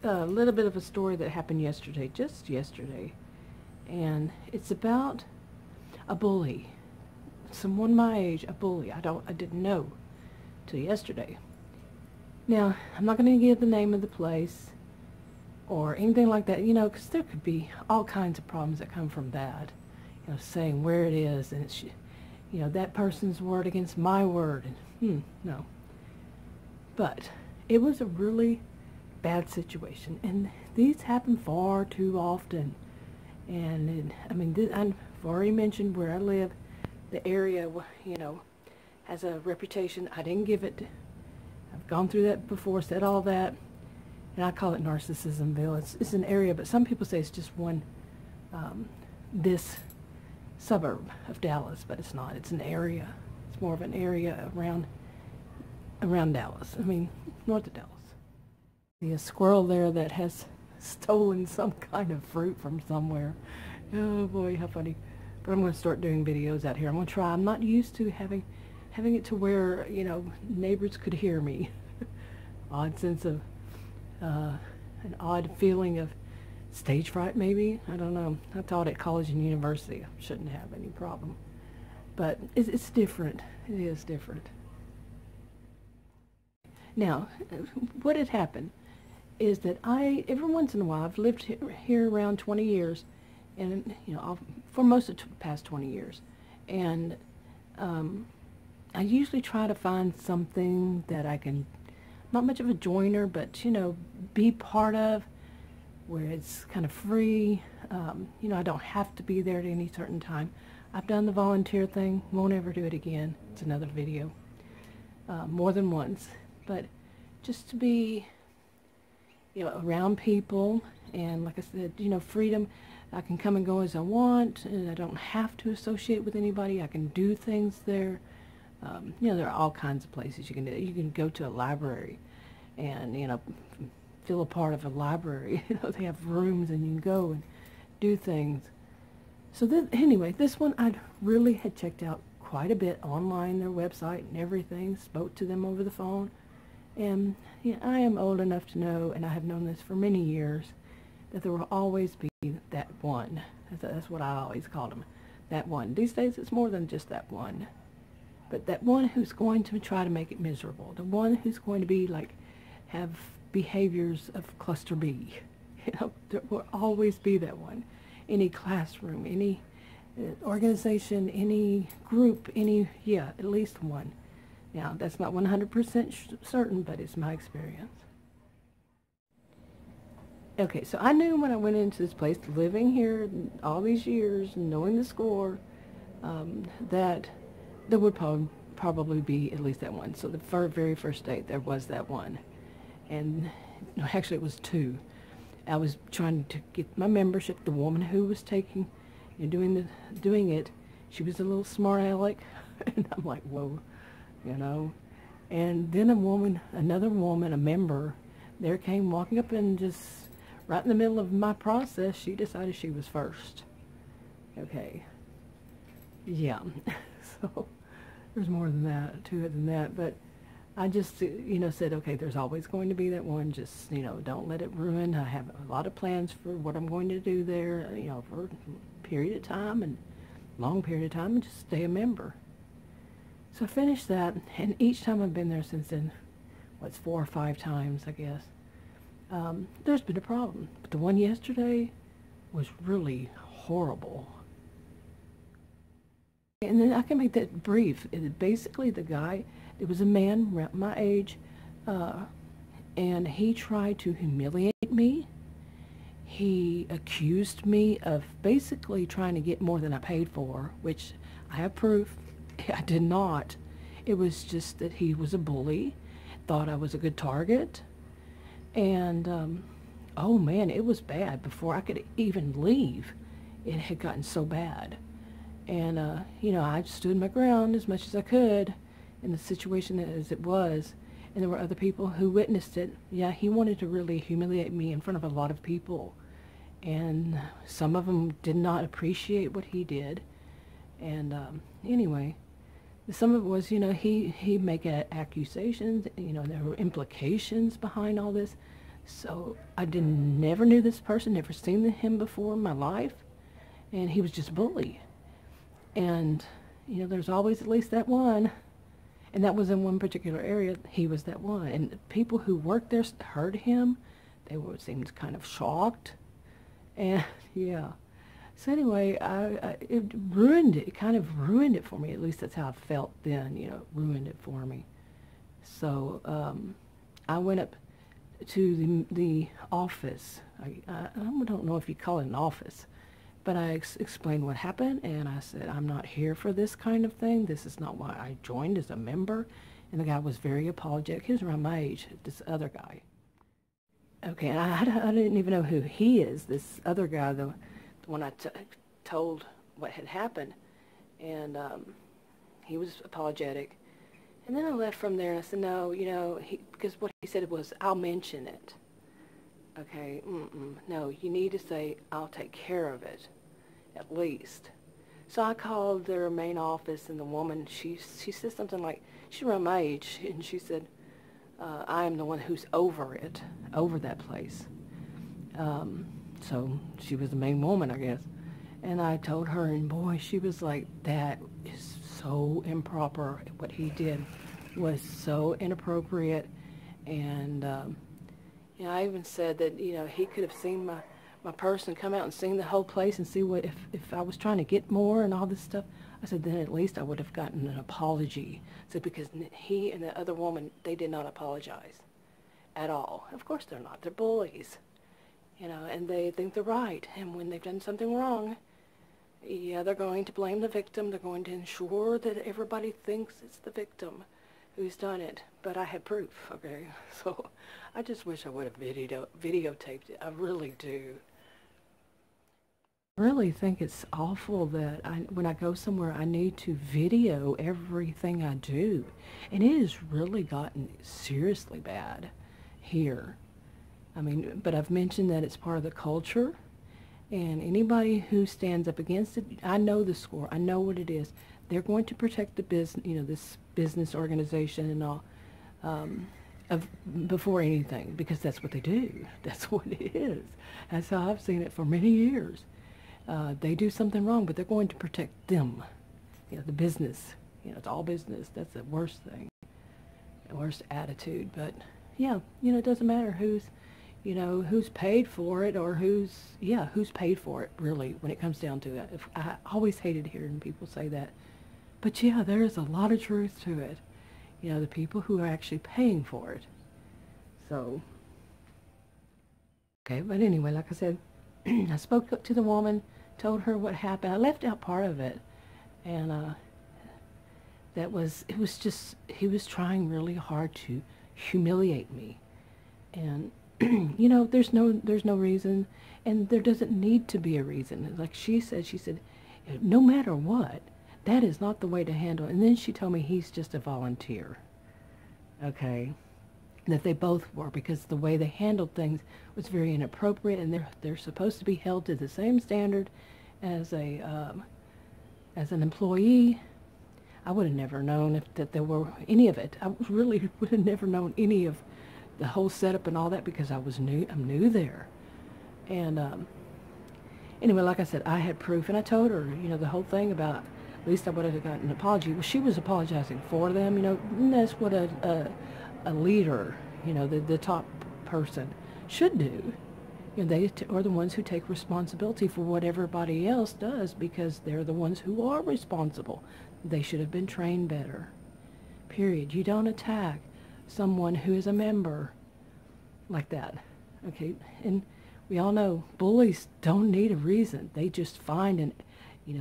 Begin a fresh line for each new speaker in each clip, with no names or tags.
a little bit of a story that happened yesterday, just yesterday. And it's about a bully. Someone my age, a bully. I didn't know till yesterday. Now, I'm not going to give the name of the place or anything like that, you know, because there could be all kinds of problems that come from that. You know, saying where it is, and it's, you know, that person's word against my word, and no. But it was a really bad situation, and these happen far too often. And I mean, I've already mentioned where I live, the area, you know, has a reputation. I didn't give it. I've gone through that before, said all that, and I call it Narcissismville. It's an area, but some people say it's just one, this suburb of Dallas, but it's not. It's an area. It's more of an area around Dallas. I mean, north of Dallas. See a squirrel there that has stolen some kind of fruit from somewhere. Oh boy, how funny. But I'm going to start doing videos out here. I'm going to try. I'm not used to having it to where, you know, neighbors could hear me. Odd sense of, an odd feeling of stage fright maybe. I don't know. I taught at college and university. I shouldn't have any problem. But it's different. It is different. Now, what had happened is that every once in a while, I've lived here around 20 years, and, you know, for most of the past 20 years, and I usually try to find something that I can, not much of a joiner, but, you know, be part of, where it's kind of free. You know, I don't have to be there at any certain time. I've done the volunteer thing, won't ever do it again. It's another video, more than once. But just to be, you know, around people, and like I said, you know, freedom. I can come and go as I want, and I don't have to associate with anybody. I can do things there. You know, there are all kinds of places you can do it. You can go to a library and, you know, feel a part of a library. You know, they have rooms and you can go and do things. So then, anyway, this one I really had checked out quite a bit online, their website and everything, spoke to them over the phone. And yeah, I am old enough to know, and I have known this for many years, that there will always be that one. That's what I always called them, that one. These days it's more than just that one. But that one who's going to try to make it miserable. The one who's going to be like, have behaviors of cluster B. You know, there will always be that one. Any classroom, any organization, any group, yeah, at least one. Now, that's not 100% certain, but it's my experience. Okay, so I knew when I went into this place, living here all these years, knowing the score, that there would probably be at least that one. So the very first date, there was that one. And actually it was two. I was trying to get my membership. The woman who was taking, you know, doing it, she was a little smart aleck. And I'm like, whoa, you know. And then another woman, a member, there came walking up, and just right in the middle of my process, she decided she was first. Okay. Yeah. So there's more than that, to it than that. But I just, you know, said, okay, there's always going to be that one. Just, you know, don't let it ruin. I have a lot of plans for what I'm going to do there, you know, for a period of time and long period of time, and just stay a member. So I finished that, and each time I've been there since then, what's 4 or 5 times, I guess, there's been a problem. But the one yesterday was really horrible. And then I can make that brief. Basically, the guy, it was a man around my age, and he tried to humiliate me. He accused me of basically trying to get more than I paid for, which I have proof. I did not. It was just that he was a bully, thought I was a good target, and oh man, it was bad. Before I could even leave, it had gotten so bad. And you know, I stood my ground as much as I could in the situation as it was, and there were other people who witnessed it. Yeah, he wanted to really humiliate me in front of a lot of people, and some of them did not appreciate what he did. And anyway, some of it was, he'd make accusations, there were implications behind all this. So I never knew this person, never seen him before in my life, and he was just a bully. And, there's always at least that one, and that was in one particular area. He was that one. And the people who worked there heard him. They seemed kind of shocked. And, yeah. So anyway, it ruined it. It kind of ruined it for me. At least that's how I felt then, ruined it for me. So I went up to the office. I don't know if you call it an office, but I explained what happened, and I said, I'm not here for this kind of thing. This is not why I joined as a member. And the guy was very apologetic. He was around my age, this other guy. Okay, and I didn't even know who he is, this other guy, the one I told what had happened. And he was apologetic. And then I left from there, and I said, no, because what he said was, I'll mention it. Okay, no, you need to say, I'll take care of it, at least. So I called their main office, and the woman, she said something like, she's around my age, and she said, I am the one who's over it, over that place. So she was the main woman, I guess. And I told her, and boy, she was like, that is so improper. What he did was so inappropriate. And, I even said that, he could have seen my person come out and seen the whole place and see what, if I was trying to get more and all this stuff. I said, then at least I would have gotten an apology. I said, because he and the other woman, they did not apologize at all. Of course they're not. They're bullies, and they think they're right. And when they've done something wrong, yeah, they're going to blame the victim. They're going to ensure that everybody thinks it's the victim who's done it. But I had proof, okay? So I just wish I would have videotaped it. I really do. I really think it's awful that when I go somewhere, I need to video everything I do. And it has really gotten seriously bad here. I mean, but I've mentioned that it's part of the culture. And anybody who stands up against it, I know the score. I know what it is. They're going to protect the business, this business organization and all, before anything, because that's what they do. That's what it is. That's how I've seen it for many years. They do something wrong, but they're going to protect them. The business. It's all business. That's the worst thing. The worst attitude. But yeah, it doesn't matter who's paid for it or who's paid for it, really, when it comes down to it. I always hated hearing people say that. But yeah, there is a lot of truth to it. The people who are actually paying for it. So, okay, but anyway, like I said, I spoke up to the woman, told her what happened. I left out part of it. And it was just, he was trying really hard to humiliate me. And there's no reason, and there doesn't need to be a reason. Like she said, no matter what, that is not the way to handle it. And then she told me he's just a volunteer. Okay, that they both were, because the way they handled things was very inappropriate, and they're supposed to be held to the same standard as an employee. I would have never known that there were any of it. I really would have never known any of the whole setup and all that, because I'm new there. And anyway, like I said, I had proof, and I told her, the whole thing about, at least I would have gotten an apology. Well, she was apologizing for them, and that's what a leader, the top person should do. They are the ones who take responsibility for what everybody else does, because they're the ones who are responsible. They should have been trained better. Period. You don't attack someone who is a member like that. Okay, and we all know bullies don't need a reason. They just find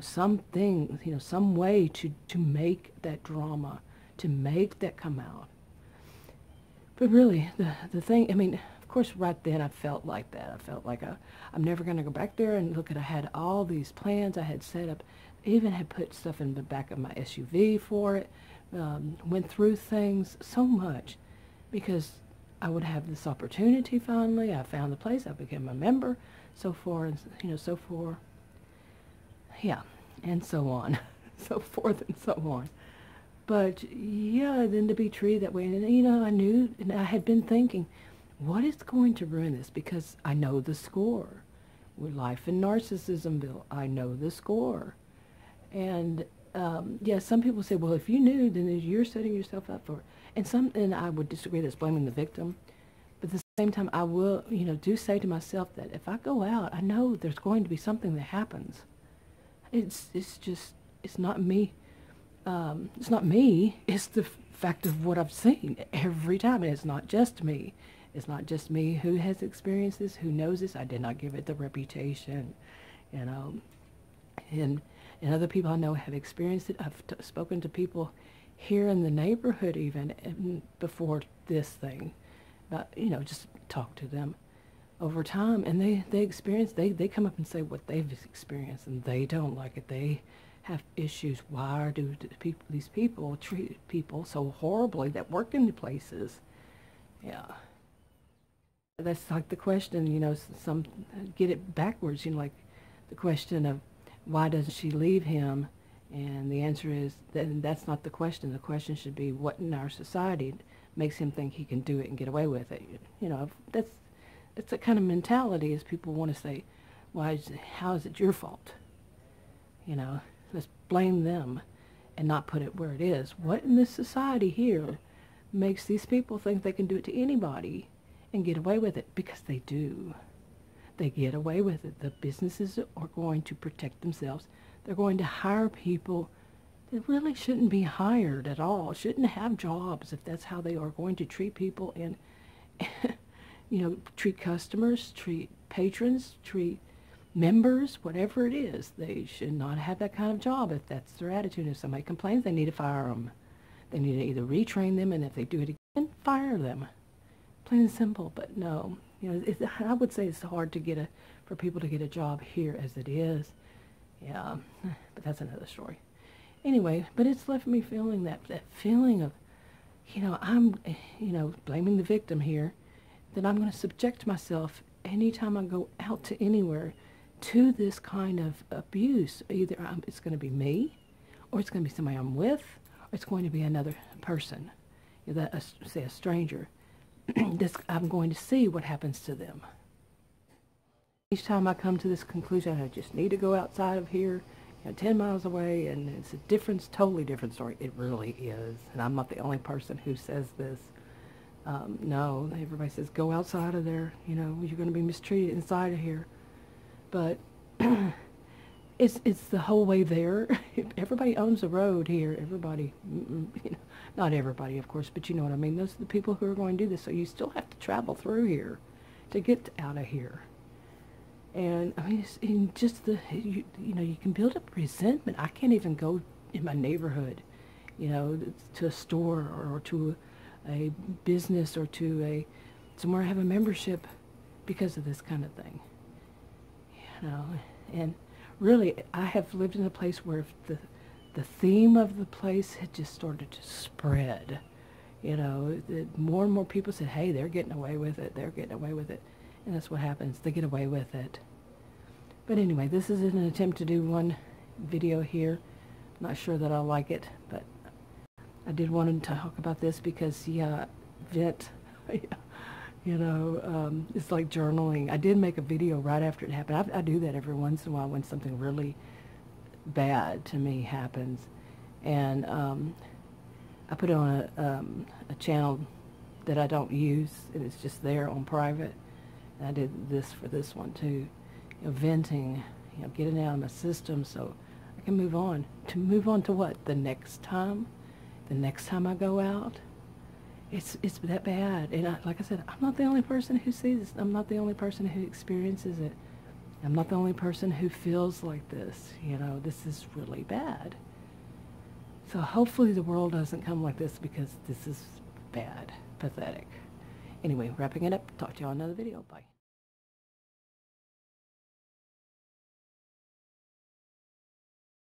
something, some way to make that drama, to make that come out. But really, the thing, of course, right then I felt like that. I felt like I'm never going to go back there. And look, I had all these plans I had set up. I even had put stuff in the back of my SUV for it. Went through things so much, because I would have this opportunity finally. I found the place. I became a member, so forth, so forth. Yeah, and so on, so forth and so on. But yeah, then to be treated that way, and I knew, and I had been thinking, what is going to ruin this? Because I know the score. With Life in Narcissismville, I know the score. And yeah, some people say, well, if you knew, then you're setting yourself up for it. And I would disagree. That's blaming the victim. But at the same time, I will, do say to myself that if I go out, I know there's going to be something that happens. It's not me. It's not me. It's the fact of what I've seen every time. And it's not just me. It's not just me who has experienced this, who knows this. I did not give it the reputation, and other people I know have experienced it. I've spoken to people here in the neighborhood even before this thing, but just talk to them over time, and they experience, they come up and say what they've experienced, and they don't like it. They have issues. Why do these people treat people so horribly that work in the places? Yeah. That's like the question, some get it backwards, like the question of why doesn't she leave him? And the answer is that's not the question. The question should be what in our society makes him think he can do it and get away with it. That's the kind of mentality is people want to say, how is it your fault? Let's blame them and not put it where it is. What in this society here makes these people think they can do it to anybody and get away with it? Because they do. They get away with it. The businesses are going to protect themselves. They're going to hire people that really shouldn't be hired at all, shouldn't have jobs if that's how they are going to treat people and, treat customers, treat patrons, treat members, whatever it is. They should not have that kind of job if that's their attitude. If somebody complains, they need to fire them. They need to either retrain them, and if they do it again, fire them. Plain and simple. But no, I would say it's hard to for people to get a job here as it is. Yeah, but that's another story. Anyway, but it's left me feeling that feeling of, I'm, blaming the victim here, that I'm going to subject myself anytime I go out to anywhere to this kind of abuse. Either it's going to be me, or it's going to be somebody I'm with, or it's going to be another person, say a stranger. I'm going to see what happens to them. Each time I come to this conclusion, I just need to go outside of here, 10 miles away, and it's a totally different story. It really is. And I'm not the only person who says this. No, everybody says, go outside of there, you're going to be mistreated inside of here. But it's the whole way there. Everybody owns the road here. Everybody, not everybody, of course, but you know what I mean. Those are the people who are going to do this. So you still have to travel through here to get out of here. And I mean, you can build up resentment. I can't even go in my neighborhood, to a store or to a business or to somewhere I have a membership because of this kind of thing. And really, I have lived in a place where the theme of the place had just started to spread. More and more people said, hey, they're getting away with it. They're getting away with it. And that's what happens. They get away with it. But anyway, this is an attempt to do one video here. I'm not sure that I'll like it, but I did want to talk about this because, yeah, vent, it's like journaling. I did make a video right after it happened. I do that every once in a while when something really bad to me happens. And I put it on a channel that I don't use, and it's just there on private. And I did this for this one too, venting, getting it out of my system so I can move on. To move on to what? The next time I go out, it's that bad. And like I said, I'm not the only person who sees this. I'm not the only person who experiences it. I'm not the only person who feels like this. This is really bad. So hopefully the world doesn't come like this, because this is bad, pathetic. Anyway, wrapping it up. Talk to you on another video. Bye.